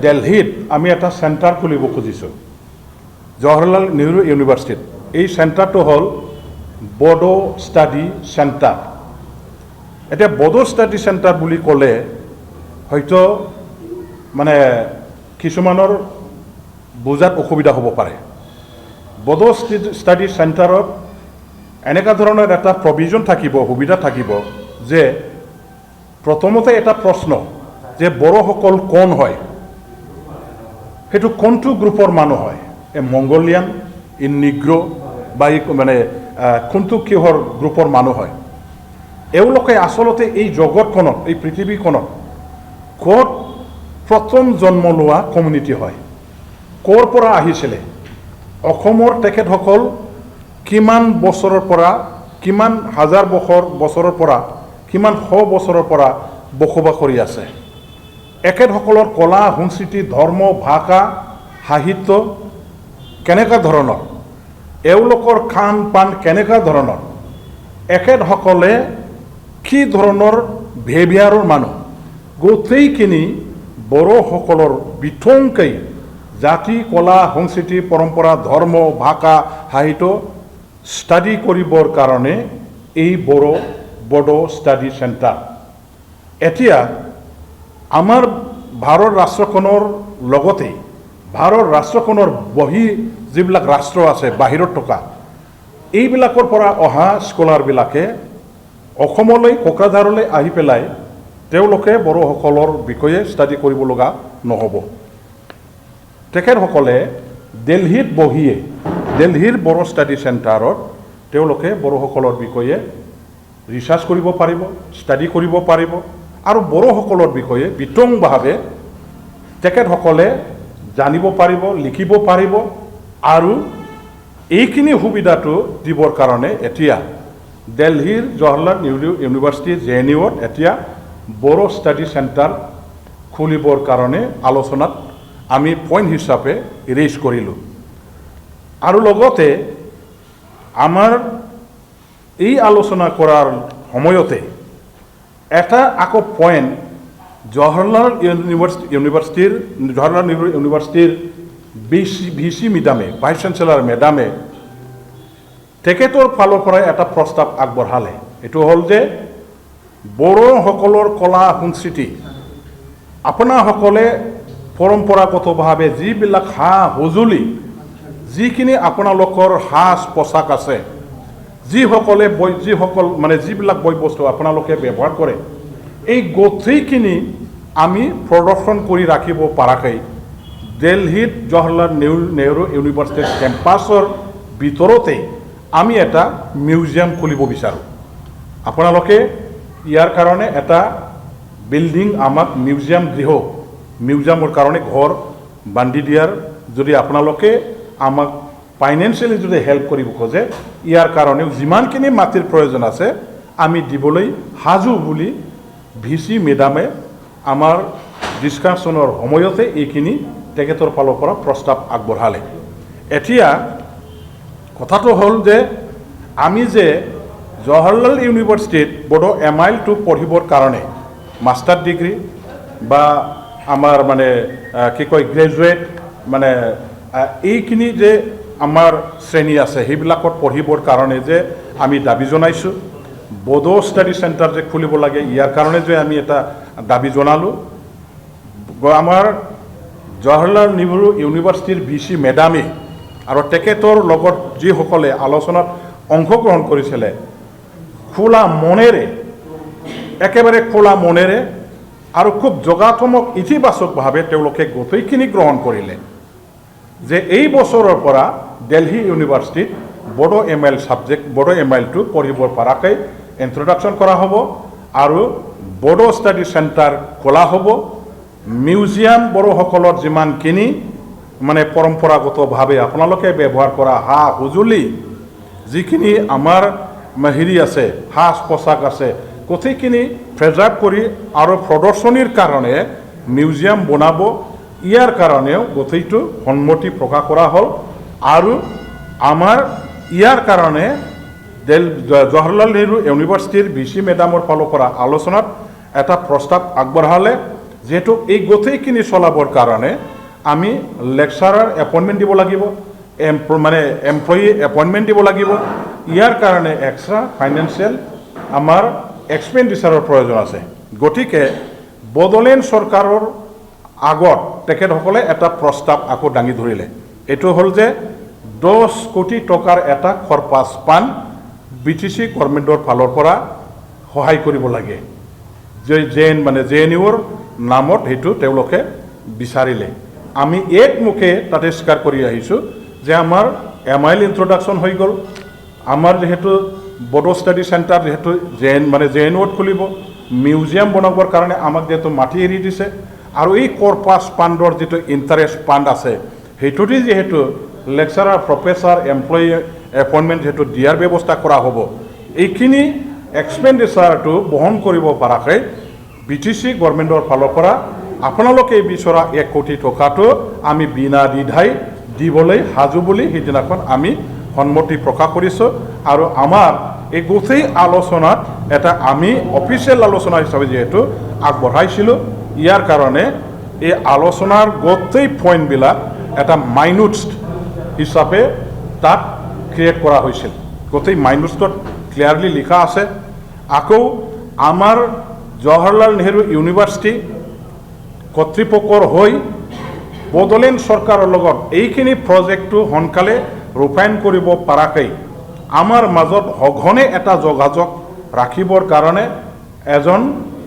দিল্লীত আমি এটা চেণ্টাৰ খুলিব খুজিছোঁ জৱাহৰলাল নেহৰু ইউনিভাৰ্চিটিত। এই চেণ্টাৰটো হ'ল বড়ো ষ্টাডি চেণ্টাৰ। এতিয়া বড়ো ষ্টাডি চেণ্টাৰ বুলি ক'লে হয়তো মানে কিছুমানৰ বুজাত অসুবিধা হ'ব পাৰে। বড়ো ষ্টাডি চেণ্টাৰত এনেকুৱা ধৰণৰ এটা প্ৰভিজন থাকিব, সুবিধা থাকিব যে প্ৰথমতে এটা প্ৰশ্ন যে বড়োসকল কোন হয়, সেইটো কোনটো গ্ৰুপৰ মানুহ হয়, এই মংগোলিয়ান, ইন নিগ্ৰো বা মানে কোনটো কিহৰ গ্ৰুপৰ মানুহ হয়। এওঁলোকে আচলতে এই জগতখনত, এই পৃথিৱীখনত ক'ত প্ৰথম জন্ম লোৱা কমিউনিটি হয়, ক'ৰ পৰা আহিছিলে, অসমৰ তেখেতসকল কিমান বছৰৰ পৰা, কিমান হাজাৰ বছৰৰ পৰা, কিমান শ বছৰৰ পৰা বসবাস কৰি আছে, এখেতসকলৰ কলা সংস্কৃতি, ধৰ্ম, ভাষা, সাহিত্য কেনেকুৱা ধৰণৰ, এওঁলোকৰ খান পান কেনেকুৱা ধৰণৰ, এখেতসকলে কি ধৰণৰ বিহেভিয়াৰৰ মানুহ, গোটেইখিনি বড়োসকলৰ বিথংকৈ জাতি, কলা, সংস্কৃতি, পৰম্পৰা, ধৰ্ম, ভাষা, সাহিত্য ষ্টাডি কৰিবৰ কাৰণে এই বড়ো ষ্টাডি চেণ্টাৰ। এতিয়া আমাৰ ভাৰত ৰাষ্ট্ৰখনৰ লগতে ভাৰত ৰাষ্ট্ৰখনৰ যিবিলাক ৰাষ্ট্ৰ আছে বাহিৰত থকা, এইবিলাকৰ পৰা অহা স্কলাৰবিলাকে অসমলৈ, কোকৰাঝাৰলৈ আহি পেলাই তেওঁলোকে বড়োসকলৰ বিষয়ে ষ্টাডি কৰিব লগা নহ'ব। তেখেতসকলে দিল্লীত বহিয়ে, দিল্লীৰ বড়ো ষ্টাডি চেণ্টাৰত তেওঁলোকে বড়োসকলৰ বিষয়ে ৰিচাৰ্চ কৰিব পাৰিব, ষ্টাডি কৰিব পাৰিব আৰু বড়োসকলৰ বিষয়ে বিতংভাৱে তেখেতসকলে জানিব পাৰিব, লিখিব পাৰিব। আৰু এইখিনি সুবিধাটো দিবৰ কাৰণে এতিয়া দিল্লীৰ জৱাহৰলাল নেহৰু ইউনিভাৰ্চিটি JNUত এতিয়া বড়ো ষ্টাডি চেণ্টাৰ খুলিবৰ কাৰণে আলোচনাত আমি পইণ্ট হিচাপে ৰেইজ কৰিলোঁ। আৰু লগতে আমাৰ এই আলোচনা কৰাৰ সময়তে এটা আকৌ পইণ্ট জৱাহৰলাল নেহৰু ইউনিভাৰ্চিটিৰ VC মেডামে, ভাইচ চেঞ্চেলাৰ মেডামে তেখেতৰ ফালৰ পৰাই এটা প্ৰস্তাৱ আগবঢ়ালে। এইটো হ'ল যে বড়োসকলৰ কলা সংস্কৃতি আপোনাসকলে পৰম্পৰাগতভাৱে যিবিলাক সা সঁজুলি, যিখিনি আপোনালোকৰ সাজ পোছাক আছে, যিবিলাক বস্তু আপোনালোকে ব্যৱহাৰ কৰে, এই গোটেইখিনি আমি প্ৰদৰ্শন কৰি ৰাখিব পৰাকৈ দিল্লীত জৱাহৰলাল নেহৰু ইউনিভাৰ্চিটিৰ কেম্পাছৰ ভিতৰতে আমি এটা মিউজিয়াম খুলিব বিচাৰোঁ। আপোনালোকে ইয়াৰ কাৰণে এটা বিল্ডিং আমাক মিউজিয়ামৰ কাৰণে ঘৰ বান্ধি দিয়াৰ যদি আপোনালোকে আমাক ফাইনেন্সিয়েলি যদি হেল্প কৰিব খোজে, ইয়াৰ কাৰণেও যিমানখিনি মাটিৰ প্ৰয়োজন আছে আমি দিবলৈ সাজু বুলি VC মেডামে আমাৰ ডিছকাশ্যনৰ সময়তে এইখিনি তেখেতৰ ফালৰ পৰা প্ৰস্তাৱ আগবঢ়ালে। এতিয়া কথাটো হ'ল যে আমি যে জৱাহৰলাল ইউনিভাৰ্চিটিত বড়ো MIL2 পঢ়িবৰ কাৰণে মাষ্টাৰ ডিগ্ৰী বা আমাৰ মানে কি কয় গ্ৰেজুৱেট মানে এইখিনি যে আমাৰ শ্ৰেণী আছে, সেইবিলাকত পঢ়িবৰ কাৰণে যে আমি দাবী জনাইছোঁ, বড়ো ষ্টাডি চেণ্টাৰ যে খুলিব লাগে, ইয়াৰ কাৰণে যে আমি এটা দাবী জনালোঁ। আমাৰ জৱাহৰলাল নেহৰু ইউনিভাৰ্চিটিৰ VC মেডামে আৰু তেখেতৰ লগত যিসকলে আলোচনাত অংশগ্ৰহণ কৰিছিলে খোলা মনেৰে, একেবাৰে খোলা মনেৰে আৰু খুব যোগাত্মক ইতিবাচকভাৱে তেওঁলোকে গোটেইখিনি গ্ৰহণ কৰিলে যে এই বছৰৰ পৰা দিল্লী ইউনিভাৰ্চিটিত বড়ো MIL2 পঢ়িবৰ পৰাকৈ ইন্ট্ৰডাকশ্যন কৰা হ'ব আৰু বড়ো ষ্টাডি চেণ্টাৰ খোলা হ'ব। মিউজিয়াম বড়োসকলৰ যিমানখিনি মানে পৰম্পৰাগতভাৱে আপোনালোকে ব্যৱহাৰ কৰা সা সঁজুলি, যিখিনি আমাৰ হেৰি আছে, সাজ পোছাক আছে, গোটেইখিনি প্ৰিজাৰ্ভ কৰি আৰু প্ৰদৰ্শনীৰ কাৰণে মিউজিয়াম বনাব। ইয়াৰ কাৰণেও গোটেইটো সন্মতি প্ৰকাশ কৰা হ'ল আৰু আমাৰ ইয়াৰ কাৰণে জৱাহৰলাল নেহৰু ইউনিভাৰ্চিটিৰ VC মেডামৰ ফালৰ পৰা আলোচনাত এটা প্ৰস্তাৱ আগবঢ়ালে যেহেতু এই গোটেইখিনি চলাবৰ কাৰণে আমি লেকচাৰাৰ এপইণ্টমেণ্ট দিব লাগিব, মানে এমপ্লয়ী এপইণ্টমেণ্ট দিব লাগিব। ইয়াৰ কাৰণে এক্সট্ৰা ফাইনেন্সিয়েল আমাৰ এক্সপেণ্ডিচাৰৰ প্ৰয়োজন আছে। গতিকে বড়োলেণ্ড চৰকাৰৰ আগত তেখেতসকলে এটা প্ৰস্তাৱ আকৌ দাঙি ধৰিলে। এইটো হ'ল যে 10 কোটি টকাৰ এটা খৰপাচ পাণ BTC গভৰ্ণমেণ্টৰ ফালৰ পৰা সহায় কৰিব লাগে। মানে JNUৰ নামত সেইটো তেওঁলোকে বিচাৰিলে। আমি একমুখে তাতে স্বীকাৰ কৰি আহিছোঁ যে আমাৰ MIL ইন্ট্ৰডাকশ্যন হৈ গ'ল। আমাৰ যেহেতু বড়ো ষ্টাডি চেণ্টাৰ যেহেতু JNUত খুলিব, মিউজিয়াম বনাবৰ কাৰণে আমাক যেহেতু মাটি এৰি দিছে, আৰু এই কৰ্পাছ ফাণ্ডৰ যিটো ইণ্টাৰেষ্ট ফাণ্ড আছে সেইটোতে যেহেতু লেকচাৰাৰ প্ৰফেচাৰ এমপ্লয়ী এপইণ্টমেণ্ট যেহেতু দিয়াৰ ব্যৱস্থা কৰা হ'ব, এইখিনি এক্সপেণ্ডিচাৰটো বহন কৰিব পৰাকৈ BTC গভৰ্ণমেণ্টৰ ফালৰ পৰা আপোনালোকে বিচৰা 1 কোটি টকাটো আমি বিনা দ্বিধাই দিবলৈ সাজু বুলি সেইদিনাখন আমি সন্মতি প্ৰকাশ কৰিছোঁ। আৰু আমাৰ এই গোটেই আলোচনাত এটা আমি অফিচিয়েল আলোচনা হিচাপে যিহেতু আগবঢ়াইছিলোঁ, ইয়াৰ কাৰণে এই আলোচনাৰ গোটেই পইণ্টবিলাক এটা মাইনুটছ হিচাপে তাত ক্ৰিয়েট কৰা হৈছিল। গোটেই মাইনুটছত ক্লিয়াৰলি লিখা আছে। আকৌ আমাৰ জৱাহৰলাল নেহৰু ইউনিভাৰ্চিটি কৰ্তৃপক্ষৰ হৈ বড়োলেণ্ড চৰকাৰৰ লগত এইখিনি প্ৰজেক্টটো সোনকালে ৰূপায়ণ কৰিব পৰাকৈ আমাৰ মাজত সঘনে এটা যোগাযোগ ৰাখিবৰ কাৰণে এজন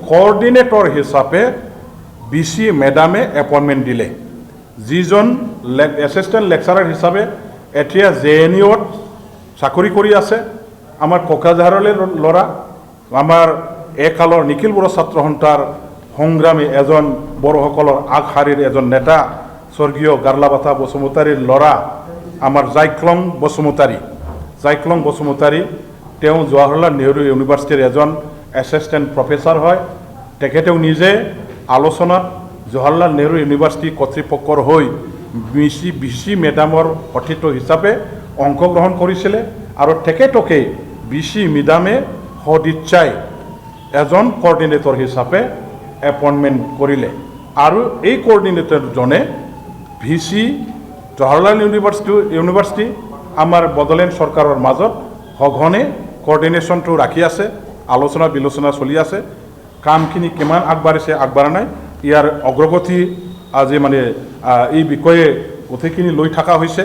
কোঅৰ্ডিনেটৰ হিচাপে BC মেডামে এপইণ্টমেণ্ট দিলে, যিজন এছিষ্টেণ্ট লেকচাৰাৰ হিচাপে এতিয়া JNUত চাকৰি কৰি আছে। আমাৰ কোকৰাঝাৰলৈ ল'ৰা, আমাৰ একালৰ নিখিল বড়ো ছাত্ৰ সন্থাৰ সংগ্ৰামী এজন বড়োসকলৰ আগশাৰীৰ এজন নেতা স্বৰ্গীয় গাৰ্লাবাথা বসুমতাৰীৰ ল'ৰা আমাৰ জাইক্লং বসুমতাৰী, তেওঁ জৱাহৰলাল নেহৰু ইউনিভাৰ্চিটিৰ এজন এছিষ্টেণ্ট প্ৰফেচাৰ হয়। তেখেতেও নিজে আলোচনাত জৱাহৰলাল নেহৰু ইউনিভাৰ্চিটি কৰ্তৃপক্ষৰ হৈ BC মেডামৰ অতিথি হিচাপে অংশগ্ৰহণ কৰিছিলে, আৰু তেখেতকে BC মেডামে সদিচ্ছাই এজন কোঅৰ্ডিনেটৰ হিচাপে এপইণ্টমেণ্ট কৰিলে। আৰু এই কোঅৰ্ডিনেটৰজনে VC জৱাহৰলাল ইউনিভাৰ্চিটি আমাৰ বড়োলেণ্ড চৰকাৰৰ মাজত সঘনে কোঅৰ্ডিনেশ্যনটো ৰাখি আছে, আলোচনা বিলোচনা চলি আছে। কামখিনি কিমান আগবাঢ়িছে আগবাঢ়া নাই ইয়াৰ অগ্ৰগতি আজি এই বিষয়ে গোটেইখিনি লৈ থকা হৈছে।